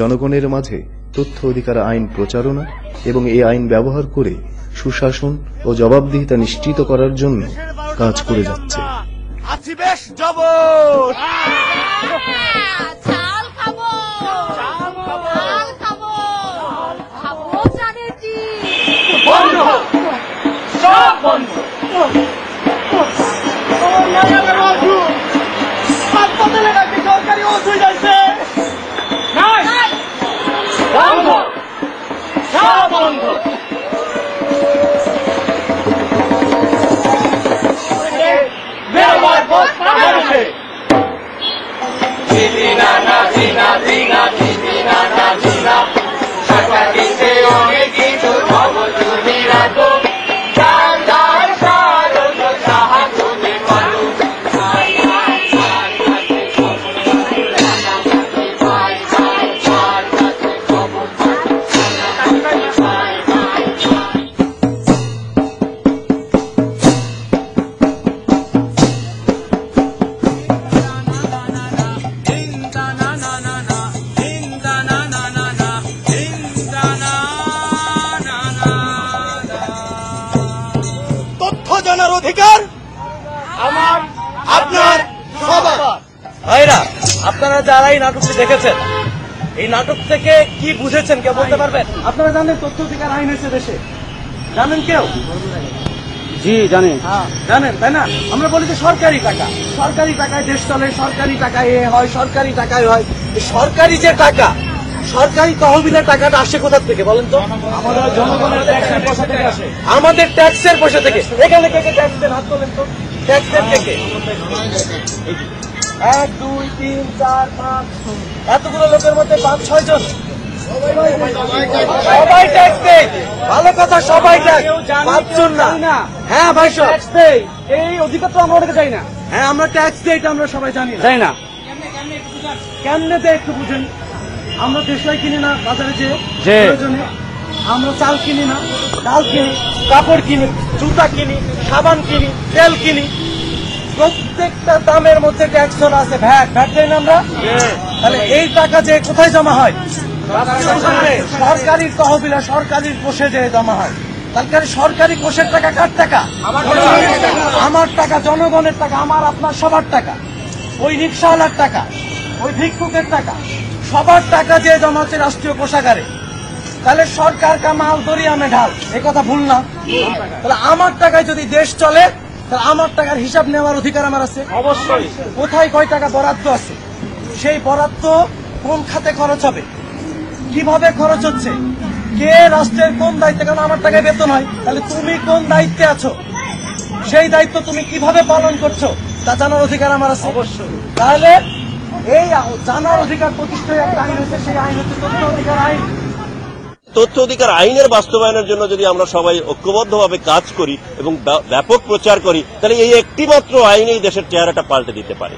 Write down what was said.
জনগণের মাঝে তথ্য অধিকার আইন প্রচারণা এবং এই আইন ব্যবহার করে সুশাসন ও জবাবদিহিতা নিশ্চিত করার জন্য কাজ করে যাচ্ছে। আছি বেশ জবর, চাল খাবো, চাল খাবো, খাবো চালের ডিম। বন্ধ সব বন্ধ। হাসপাতালে নাকি সরকারি ওষুধ যাচ্ছে, বন্ধ সব বন্ধ। বেরোবার পথ বেরোছে। জিনা না জিনা জিনা জিনা না জিনা সরকার দিতে অনেক কিছু খবর তুমি রাখো। জানার অধিকার আমার, আপনার, সবার। ভাইরা, আপনারা যারা এই নাটকটি দেখেছেন, এই নাটক থেকে কি বুঝেছেন কেউ বলতে পারবেন? আপনারা জানেন তথ্য অধিকার আইন হয়েছে দেশে, জানেন কেউ? জি জানেন। জানেন তাই না? আমরা বলি যে সরকারি টাকা, সরকারি টাকায় দেশ চলে, সরকারি টাকায় এ হয়, সরকারি টাকায় হয়। সরকারি যে টাকা, সরকারি তহবিলের টাকাটা আসে কোথা থেকে বলেন তো? আমাদের জনগণের ট্যাক্সের পয়সা থেকে আসে। আমাদের ট্যাক্সের পয়সা থেকে। এখানে কে কে ট্যাক্স দেন হাত তোলেন তো? ট্যাক্সের থেকে 1 2 3 4 5 এতগুলো লোকের মধ্যে 5-6 জন সবাই ট্যাক্স দেয়। ভালো কথা, সবাই ট্যাক্স, 5 জন না। হ্যাঁ ভাই, ট্যাক্স দেয়, এই অধিকার তো আমরা ওটাকে চাই না। হ্যাঁ আমরা ট্যাক্স দেই, এটা আমরা সবাই জানি না, তাই না? কেমনে দেয় একটু বুঝেন। আমরা দেশলাই কিনি না বাজারে যে প্রয়োজনে, আমরা চাল কিনি না, ডাল কিনি, কাপড় কিনি, জুতা কিনি, সাবান কিনি, তেল কিনি, প্রত্যেকটা দামের মধ্যে ট্যাক্স আছে। ভ্যাট দেয় না আমরা? তাহলে এই টাকা যে কোথায় জমা হয়? সরকারি তহবিলে, সরকারি কোষে যে জমা হয়। তাহলে সরকারি কোষের টাকা কার টাকা? আমার টাকা, জনগণের টাকা, আমার আপনার সবার টাকা। ওই রিক্সাওয়ালার টাকা, ওই ভিক্ষুকের টাকা, সবার টাকা যে জমা হচ্ছে রাষ্ট্রীয় কোষাগারে। তাহলে সরকার কা মাল দরিয়া মে ঢাল, এ কথা ভুল না? তাহলে আমার টাকায় যদি দেশ চলে, তাহলে আমার টাকার হিসাব নেওয়ার অধিকার আমার আছে অবশ্যই। কোথায় কয় টাকা বরাদ্দ আছে, সেই বরাদ্দ কোন খাতে খরচ হবে, কিভাবে খরচ হচ্ছে, কে রাষ্ট্রের কোন দায়িত্বে, কারণ আমার টাকায় বেতন হয়। তাহলে তুমি কোন দায়িত্বে আছো, সেই দায়িত্ব তুমি কিভাবে পালন করছো, তা জানার অধিকার আমার আছে অবশ্যই। তাহলে এই জানার অধিকার প্রতিষ্ঠা একটা আইন হচ্ছে, সেই আইন হচ্ছে তথ্য অধিকার আইন। তথ্য অধিকার আইনের বাস্তবায়নের জন্য যদি আমরা সবাই ঐক্যবদ্ধভাবে কাজ করি এবং ব্যাপক প্রচার করি, তাহলে এই একটি মাত্র আইনেই দেশের চেহারাটা পাল্টে দিতে পারে।